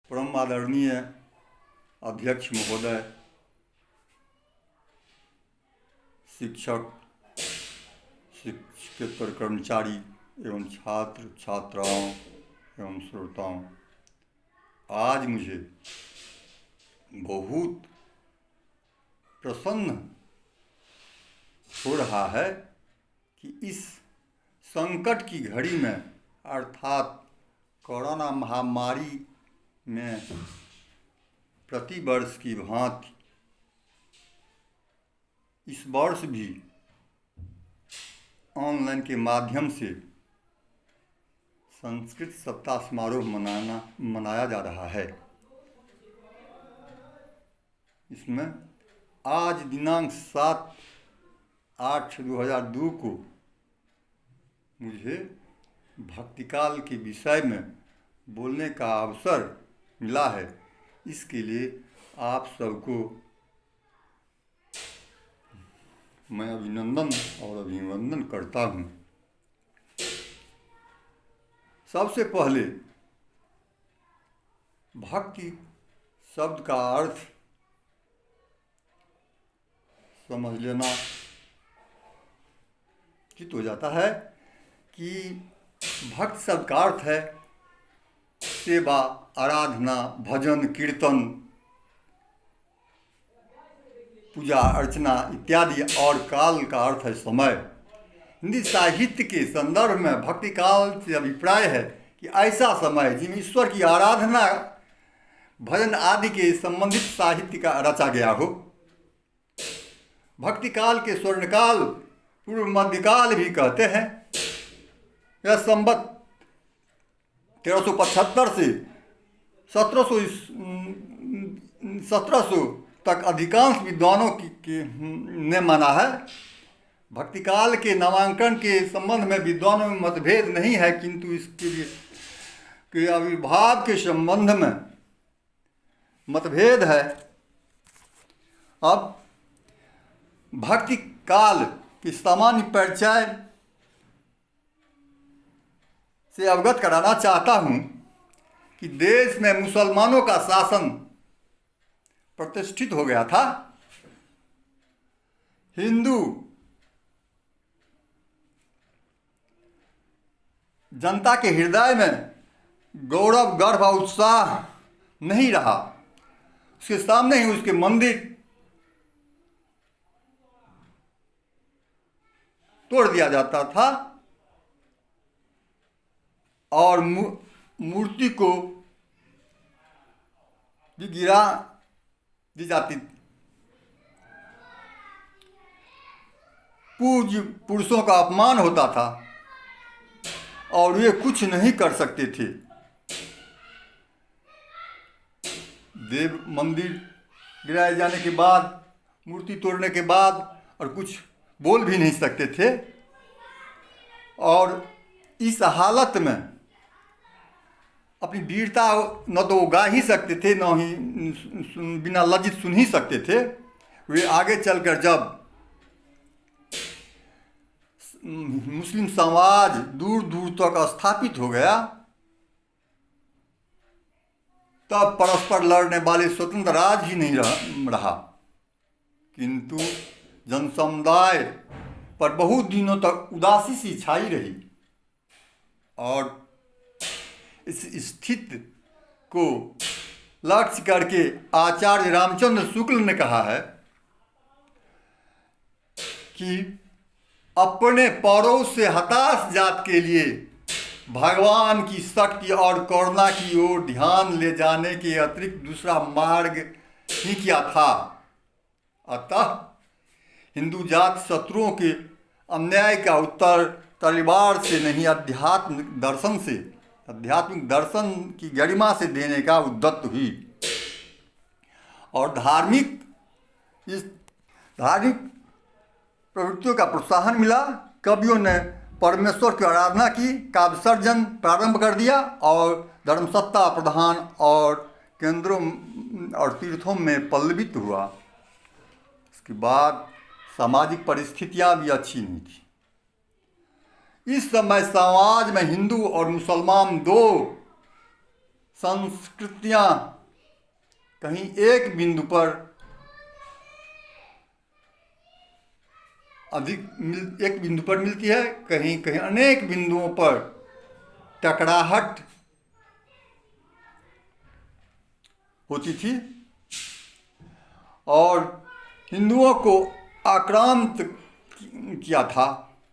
परम आदरणीय अध्यक्ष महोदय, शिक्षक, शिक्षकेतर कर्मचारी एवं छात्र छात्राओं एवं श्रोताओं, आज मुझे बहुत प्रसन्न हो रहा है कि इस संकट की घड़ी में अर्थात कोरोना महामारी में प्रतिवर्ष की भांति इस वर्ष भी ऑनलाइन के माध्यम से संस्कृत सप्ताह समारोह मनाया जा रहा है। इसमें आज दिनांक 7/8/2002 को मुझे भक्तिकाल के विषय में बोलने का अवसर मिला है। इसके लिए आप सबको मैं अभिनंदन और अभिवंदन करता हूँ। सबसे पहले भक्ति शब्द का अर्थ समझ लेना उचित हो जाता है कि भक्त शब्द का अर्थ है सेवा, आराधना, भजन, कीर्तन, पूजा अर्चना इत्यादि, और काल का अर्थ है समय। हिंदी साहित्य के संदर्भ में भक्ति काल से अभिप्राय है कि ऐसा समय जिसमें ईश्वर की आराधना, भजन आदि के संबंधित साहित्य का रचा गया हो। भक्ति काल के स्वर्णकाल, पूर्व मध्यकाल भी कहते हैं। यह संवत 1375 से 1700 तक अधिकांश विद्वानों ने माना है। भक्ति काल के नामांकन के संबंध में विद्वानों में मतभेद नहीं है, किंतु इसके के आविर्भाव के संबंध में मतभेद है। अब भक्ति काल की सामान्य परिचय से अवगत कराना चाहता हूँ कि देश में मुसलमानों का शासन प्रतिष्ठित हो गया था। हिंदू जनता के हृदय में गौरव, गर्व और उत्साह नहीं रहा। उसके सामने ही उसके मंदिर तोड़ दिया जाता था और मूर्ति को भी गिरा दी जाती। पूज्य पुरुषों का अपमान होता था और वे कुछ नहीं कर सकते थे। देव मंदिर गिराए जाने के बाद, मूर्ति तोड़ने के बाद, और कुछ बोल भी नहीं सकते थे। और इस हालत में अपनी वीरता न तो गा ही सकते थे, न ही बिना लज्जित सुन ही सकते थे। वे आगे चलकर जब मुस्लिम समाज दूर दूर तक स्थापित हो गया, तब परस्पर लड़ने वाले स्वतंत्र राज्य ही नहीं रहा, किंतु जन समुदाय पर बहुत दिनों तक उदासी सी छाई रही। और इस स्थिति को लक्ष्य करके आचार्य रामचंद्र शुक्ल ने कहा है कि अपने पड़ोस से हताश जात के लिए भगवान की शक्ति और करुणा की ओर ध्यान ले जाने के अतिरिक्त दूसरा मार्ग ही क्या था। अतः हिंदू जात शत्रुओं के अन्याय का उत्तर तलवार से नहीं, आध्यात्मिक दर्शन की गरिमा से देने का उद्यत हुई। और धार्मिक प्रवृत्तियों का प्रोत्साहन मिला। कवियों ने परमेश्वर की आराधना की, काव्य सर्जन प्रारंभ कर दिया और धर्मसत्ता प्रधान और केंद्रों और तीर्थों में पल्लवित हुआ। इसके बाद सामाजिक परिस्थितियां भी अच्छी नहीं थी। इस समय समाज में हिंदू और मुसलमान दो संस्कृतियाँ कहीं एक बिंदु पर एक बिंदु पर मिलती है, कहीं कहीं अनेक बिंदुओं पर टकराहट होती थी और हिंदुओं को आक्रांत किया था।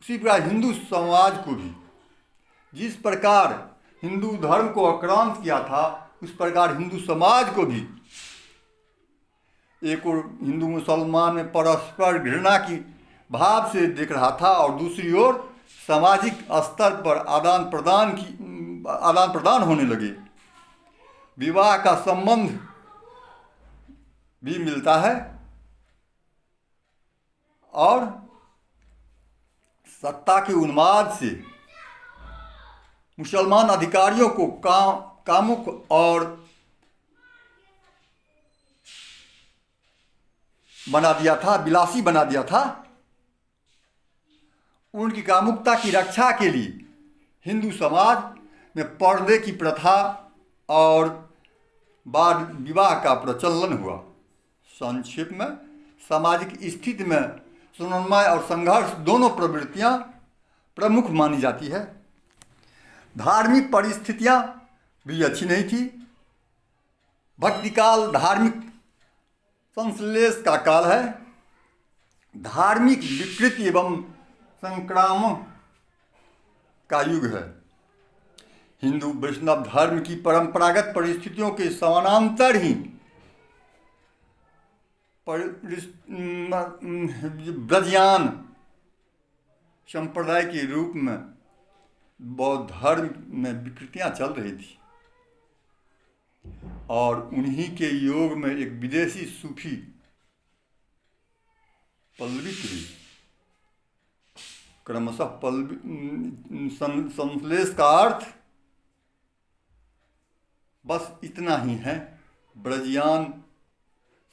उसी प्रकार हिंदू समाज को भी जिस प्रकार हिंदू धर्म को आक्रांत किया था, उस प्रकार हिंदू समाज को भी एक और हिंदू मुसलमान में परस्पर घृणा की भाव से देख रहा था और दूसरी ओर सामाजिक स्तर पर आदान प्रदान होने लगे। विवाह का संबंध भी मिलता है और सत्ता के उन्माद से मुसलमान अधिकारियों को कामुक और बना दिया था, विलासी बना दिया था। उनकी कामुकता की रक्षा के लिए हिंदू समाज में पर्दे की प्रथा और बाल विवाह का प्रचलन हुआ। संक्षेप में सामाजिक स्थिति में समन्वय और संघर्ष दोनों प्रवृत्तियां प्रमुख मानी जाती है। धार्मिक परिस्थितियां भी अच्छी नहीं थी। भक्तिकाल धार्मिक संश्लेष का काल है। धार्मिक विकृति एवं संक्रामण का युग है। हिंदू वैष्णव धर्म की परंपरागत परिस्थितियों के समानांतर ही ब्रजयान संप्रदाय के रूप में बौद्ध धर्म में विकृतियां चल रही थी और उन्हीं के योग में एक विदेशी सूफी पल्लवित हुई। क्रमशः संश्लेष का अर्थ बस इतना ही है। ब्रजयान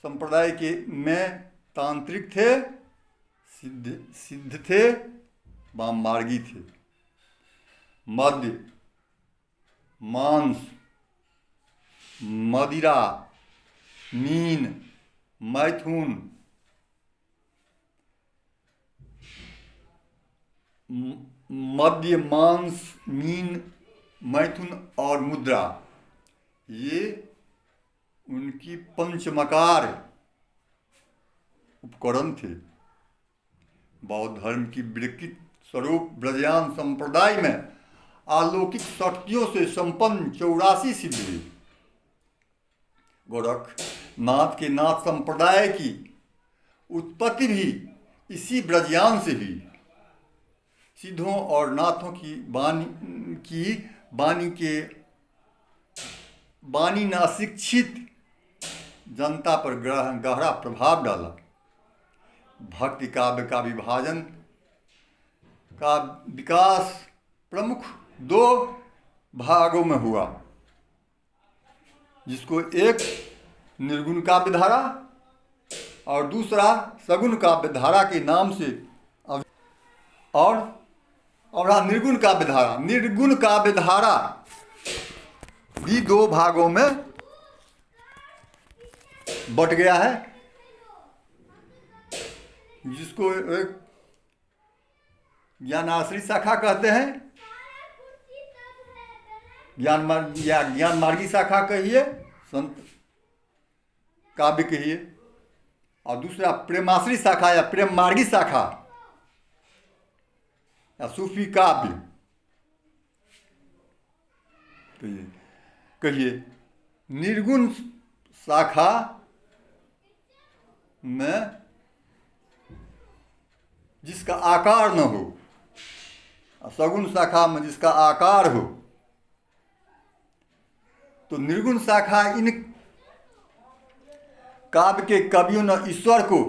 संप्रदाय के में तांत्रिक थे, सिद्ध थे, वाम मार्गी थे। मद्य, मांस, मदिरा, मीन, मैथुन, मद्य, मांस, मीन, मैथुन और मुद्रा, ये उनकी पंचमकार उपकरण थे। बौद्ध धर्म की विकृत स्वरूप ब्रजयान संप्रदाय में अलौकिक शक्तियों से संपन्न 84 सिद्ध हुए। गोरखनाथ के नाथ संप्रदाय की उत्पत्ति भी इसी ब्रजयान से हुई। सिद्धों और नाथों की वाणी ने अशिक्षित जनता पर गहरा प्रभाव डाला। भक्ति काव्य का विभाजन का विकास प्रमुख 2 भागों में हुआ, जिसको एक निर्गुण काव्य धारा और दूसरा सगुण काव्य धारा के नाम से और निर्गुण काव्य धारा। निर्गुण काव्य धारा भी 2 भागों में बट गया है, जिसको एक ज्ञानाश्री शाखा कहते हैं, ज्ञान मार्गी शाखा कहिए, संत काव्य कहिए, और दूसरा प्रेमाश्री शाखा या प्रेम मार्गी शाखा या सूफी काव्य कहिए। निर्गुण शाखा में जिसका आकार न हो, सगुण शाखा में जिसका आकार हो, तो निर्गुण शाखा इन काव्य के कवियों ने ईश्वर को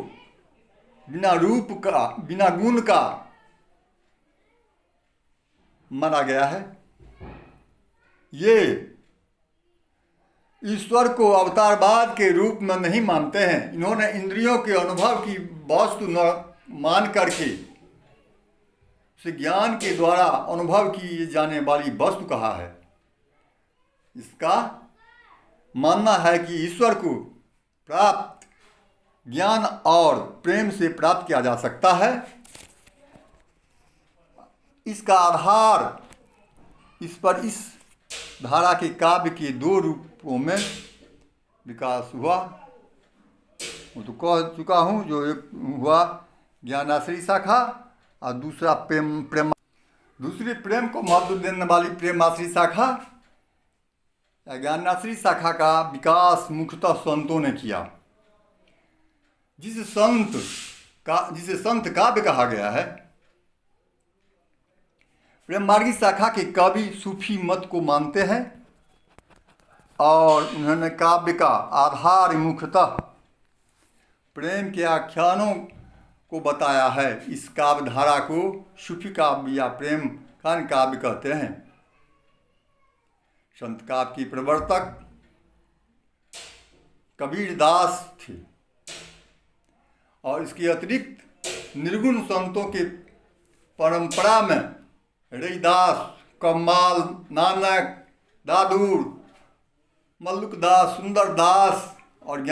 बिना रूप का, बिना गुण का माना गया है। ये ईश्वर को अवतारवाद के रूप में नहीं मानते हैं। इन्होंने इंद्रियों के अनुभव की वस्तु न मान करके उसे ज्ञान के द्वारा अनुभव की जाने वाली वस्तु कहा है। इसका मानना है कि ईश्वर को प्राप्त ज्ञान और प्रेम से प्राप्त किया जा सकता है। इसका आधार इस धारा के काव्य के दो रूपों में विकास हुआ। वो तो कह चुका हूँ। जो एक हुआ ज्ञानाश्री शाखा और दूसरा प्रेम दूसरी प्रेम को महत्व देने वाली प्रेमाश्री शाखा या ज्ञानाश्री शाखा का विकास मुख्यतः संतों ने किया। जिसे संत काव्य कहा गया है। प्रेम मार्गी शाखा के कवि सूफी मत को मानते हैं और उन्होंने काव्य का आधार मुख्यतः प्रेम के आख्यानों को बताया है। इस काव्य धारा को सूफी काव्य या प्रेम खान काव्य कहते हैं। संत काव्य की प्रवर्तक कबीर दास थे और इसके अतिरिक्त निर्गुण संतों के परंपरा में रैदास, कम्माल, नानक, दादूर, मल्लुक दास, सुंदर दास और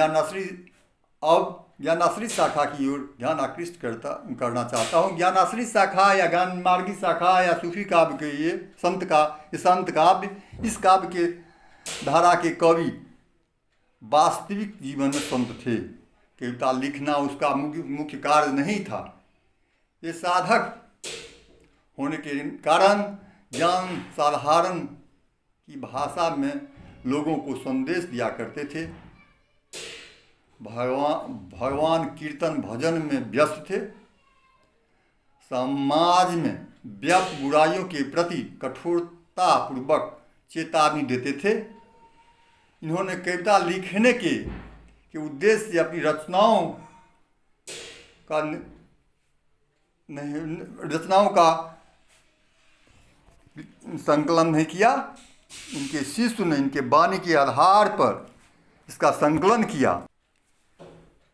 ज्ञानाश्री शाखा की ओर ध्यान आकृष्ट करना चाहता हूँ। ज्ञानाश्री शाखा या ज्ञान मार्गी शाखा या सूफी काव्य के ये संत काव्य, इस काव्य के धारा के कवि वास्तविक जीवन में संत थे। कविता लिखना उसका मुख्य कार्य नहीं था। ये साधक होने के कारण ज्ञान साधारण की भाषा में लोगों को संदेश दिया करते थे। भगवान कीर्तन भजन में व्यस्त थे। समाज में व्याप्त बुराइयों के प्रति कठोरता पूर्वक चेतावनी देते थे। इन्होंने कविता लिखने के उद्देश्य से अपनी रचनाओं का संकलन नहीं किया। इनके शिष्य ने इनके वाणी के आधार पर इसका संकलन किया।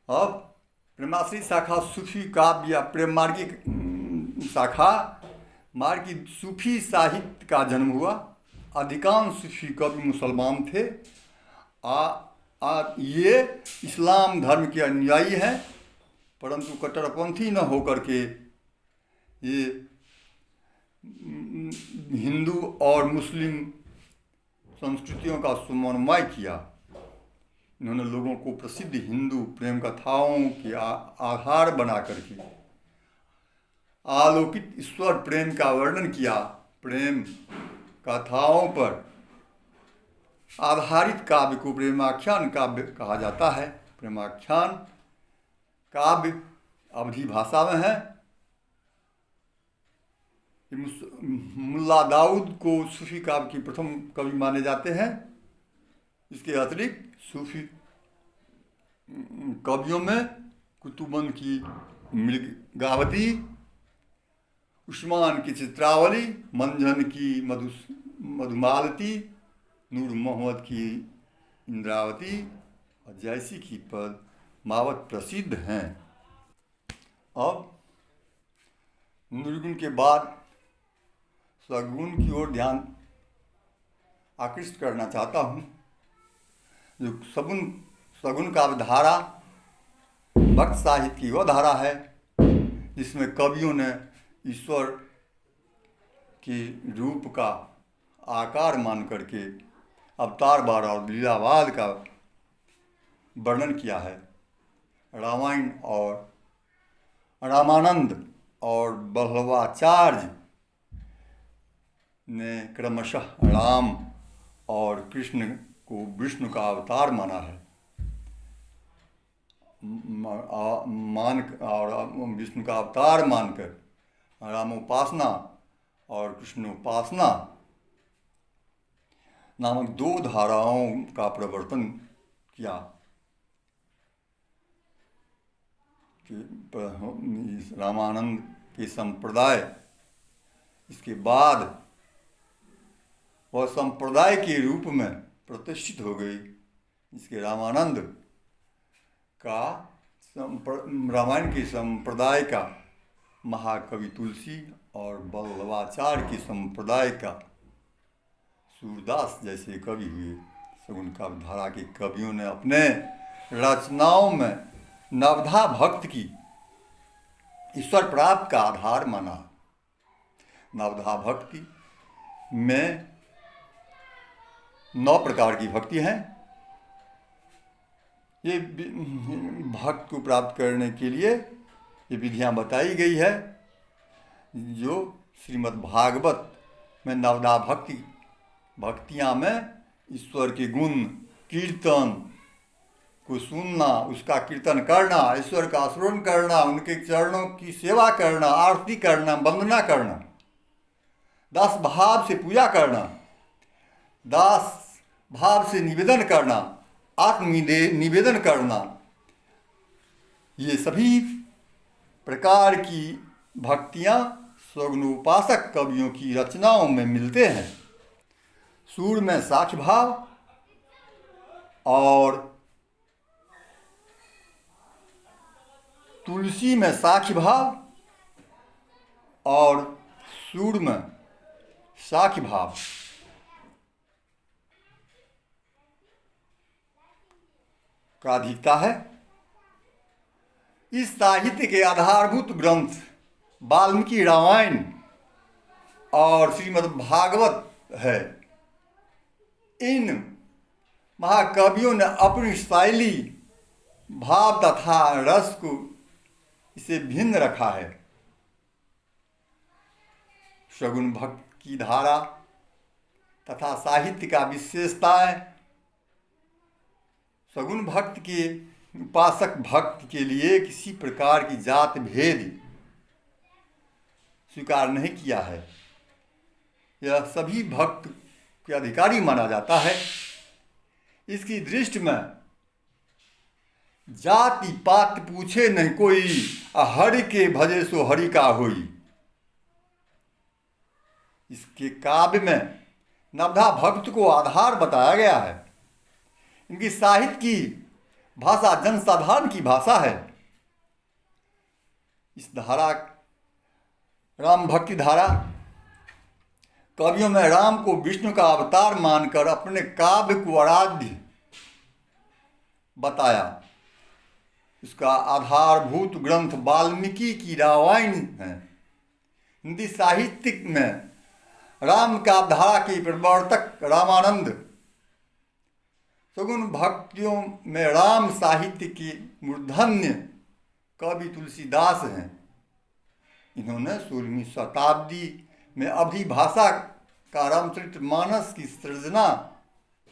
अब प्रेमाश्री शाखा सूफी काव्य या प्रेम मार्गी शाखा मार्गी सूफी साहित्य का जन्म हुआ। अधिकांश सूफी कवि मुसलमान थे। ये इस्लाम धर्म के अनुयायी हैं, परंतु कट्टरपंथी न होकर के ये हिंदू और मुस्लिम संस्कृतियों का समन्वय किया। इन्होंने लोगों को प्रसिद्ध हिंदू प्रेम कथाओं के आधार बना करके आलोकित ईश्वर प्रेम का वर्णन किया। प्रेम कथाओं पर आधारित काव्य को प्रेमाख्यान काव्य कहा जाता है। प्रेमाख्यान काव्य अवधी भाषा में है। मुल्ला दाऊद को सूफी काव्य की प्रथम कवि माने जाते हैं। इसके अतिरिक्त सूफी कवियों में कुतुबन की मृगावती, उस्मान की चित्रावली, मंझन की मधुमालती, नूर मोहम्मद की इंद्रावती और जैसी की पद्मावत प्रसिद्ध हैं। अब निर्गुण के बाद सगुण की ओर ध्यान आकृष्ट करना चाहता हूँ। जो सगुण काव्य धारा भक्त साहित्य की वह धारा है जिसमें कवियों ने ईश्वर के रूप का आकार मान करके अवतारवाद और लीलावाद का वर्णन किया है। रामायण और रामानंद और बल्लवाचार्य ने क्रमशः राम और कृष्ण को विष्णु का अवतार माना है। और विष्णु का अवतार मानकर रामोपासना और कृष्णोपासना नामक दो धाराओं का प्रवर्तन किया। रामानंद के संप्रदाय इसके बाद वह संप्रदाय के रूप में प्रतिष्ठित हो गई। इसके रामानंद का रामायण के संप्रदाय का महाकवि तुलसी और बल्लवाचार्य के संप्रदाय का सूरदास जैसे कवि हुए। शगुन काव्य धारा के कवियों ने अपने रचनाओं में नवधा भक्त की ईश्वर प्राप्त का आधार माना। नवधा भक्ति में 9 प्रकार की भक्ति हैं। ये भक्त को प्राप्त करने के लिए ये विधियां बताई गई है, जो श्रीमद् भागवत में नवधा भक्तियां में ईश्वर के गुण कीर्तन को सुनना, उसका कीर्तन करना, ईश्वर का स्मरण करना, उनके चरणों की सेवा करना, आरती करना, वंदना करना, दास भाव से पूजा करना, दास भाव से निवेदन करना, निवेदन करना, ये सभी प्रकार की भक्तियां सगुणोपासक कवियों की रचनाओं में मिलते हैं। सूर में साक्ष्य भाव और तुलसी में साक्ष्य भाव और सूर में साक्ष्य भाव का अधिकता है। इस साहित्य के आधारभूत ग्रंथ वाल्मीकि रामायण और श्रीमद् भागवत है। इन महाकवियों ने अपनी शैली, भाव तथा रस को इसे भिन्न रखा है। शगुन भक्त की धारा तथा साहित्य का विशेषताएं सगुन भक्त के उपासक भक्त के लिए किसी प्रकार की जात भेद स्वीकार नहीं किया है। यह सभी भक्त के अधिकारी माना जाता है। इसकी दृष्टि में जाति पात पूछे नहीं कोई, हरि के भजे सो हरि का होई। इसके काव्य में नवधा भक्त को आधार बताया गया है। इनकी साहित्य की भाषा जनसाधारण की भाषा है। इस धारा राम भक्ति धारा कवियों में राम को विष्णु का अवतार मानकर अपने काव्य को आराध्य बताया। इसका आधारभूत ग्रंथ वाल्मीकि की रामायण है। हिंदी साहित्य में राम काव्य धारा के प्रवर्तक रामानंद सगुन भक्तियों में राम साहित्य के मूर्धन्य कवि तुलसीदास हैं। इन्होंने 16वीं शताब्दी में अवधी भाषा का रामचरितमानस की सृजना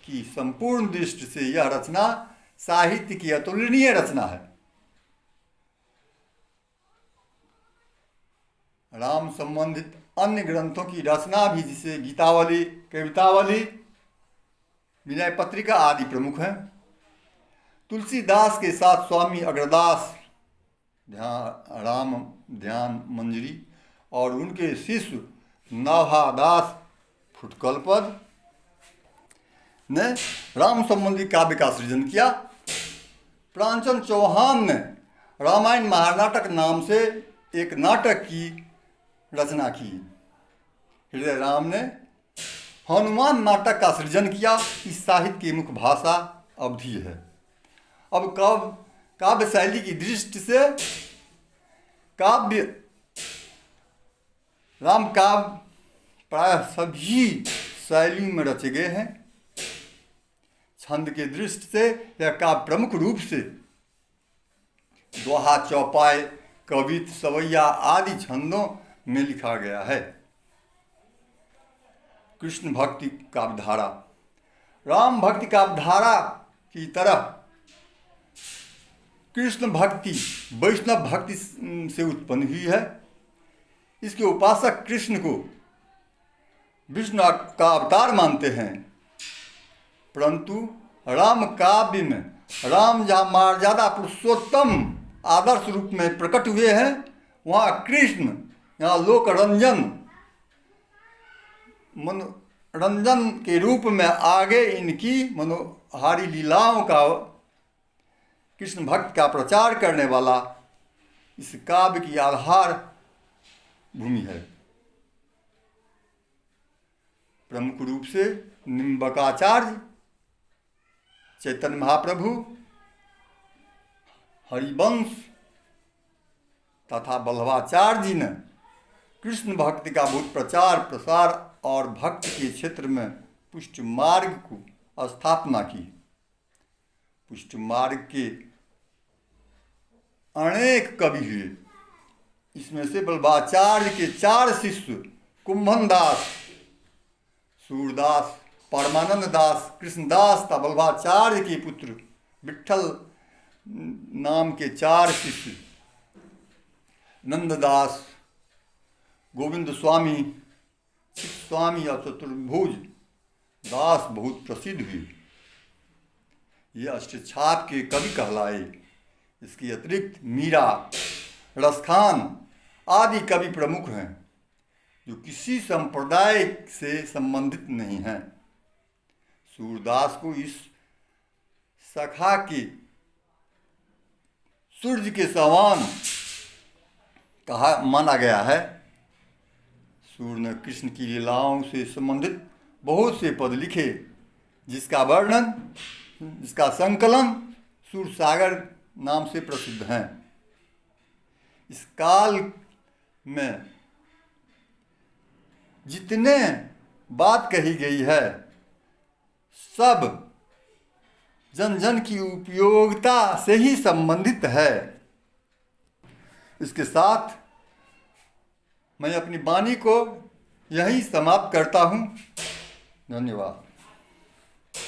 की। संपूर्ण दृष्टि से यह रचना साहित्य की अतुलनीय रचना है। राम संबंधित अन्य ग्रंथों की रचना भी, जिसे गीतावली, कवितावली, विनय पत्रिका आदि प्रमुख हैं। तुलसीदास के साथ स्वामी अग्रदास, राम ध्यान मंजरी और उनके शिष्य नवहादास फुटकलपद ने राम संबंधी काव्य का सृजन किया। प्रांचल चौहान ने रामायण महानाटक नाम से एक नाटक की रचना की। हृदय राम ने हनुमान नाटक का सृजन किया। इस साहित्य की मुख्य भाषा अवधी है। अब काव्य शैली की दृष्टि से काव्य राम काव्य प्राय सभी शैली में रचे गए हैं। छंद के दृष्टि से यह काव्य प्रमुख रूप से दोहा, चौपाई, कवित, सवैया आदि छंदों में लिखा गया है। कृष्ण भक्ति काव्य धारा राम भक्ति काव्य धारा की तरह कृष्ण भक्ति वैष्णव भक्ति से उत्पन्न हुई है। इसके उपासक कृष्ण को विष्णु का अवतार मानते हैं, परंतु राम काव्य में राम जहाँ मर्यादा पुरुषोत्तम आदर्श रूप में प्रकट हुए हैं, वहाँ कृष्ण यहाँ लोक रंजन मनोरंजन के रूप में आगे इनकी मनोहारी लीलाओं का कृष्ण भक्त का प्रचार करने वाला इस काव्य की आधार भूमि है। प्रमुख रूप से निम्बकाचार्य चैतन्य महाप्रभु, हरिवंश तथा वल्लभाचार्य जी ने कृष्ण भक्ति का बहुत प्रचार प्रसार और भक्ति के क्षेत्र में पुष्ट मार्ग को स्थापना की। पुष्ट मार्ग के अनेक कवि हुए। इसमें से वल्लभाचार्य के 4 शिष्य कुंभन दास, सूरदास, परमानंद दास, कृष्णदास तथा वल्लभाचार्य के पुत्र विट्ठल नाम के 4 शिष्य नंददास, गोविंद स्वामी, चित स्वामी और चतुर्भुज दास बहुत प्रसिद्ध हुए। ये अष्टछाप के कवि कहलाए। इसके अतिरिक्त मीरा, रसखान आदि कवि प्रमुख हैं जो किसी संप्रदाय से संबंधित नहीं हैं। सूरदास को इस शाखा के सूर्य के समान कहा माना गया है। सूर्य ने कृष्ण की लीलाओं से संबंधित बहुत से पद लिखे, जिसका वर्णन, जिसका संकलन सूर सागर नाम से प्रसिद्ध हैं। इस काल में जितने बात कही गई है सब जन जन की उपयोगिता से ही संबंधित है। इसके साथ मैं अपनी वाणी को यहीं समाप्त करता हूँ। धन्यवाद।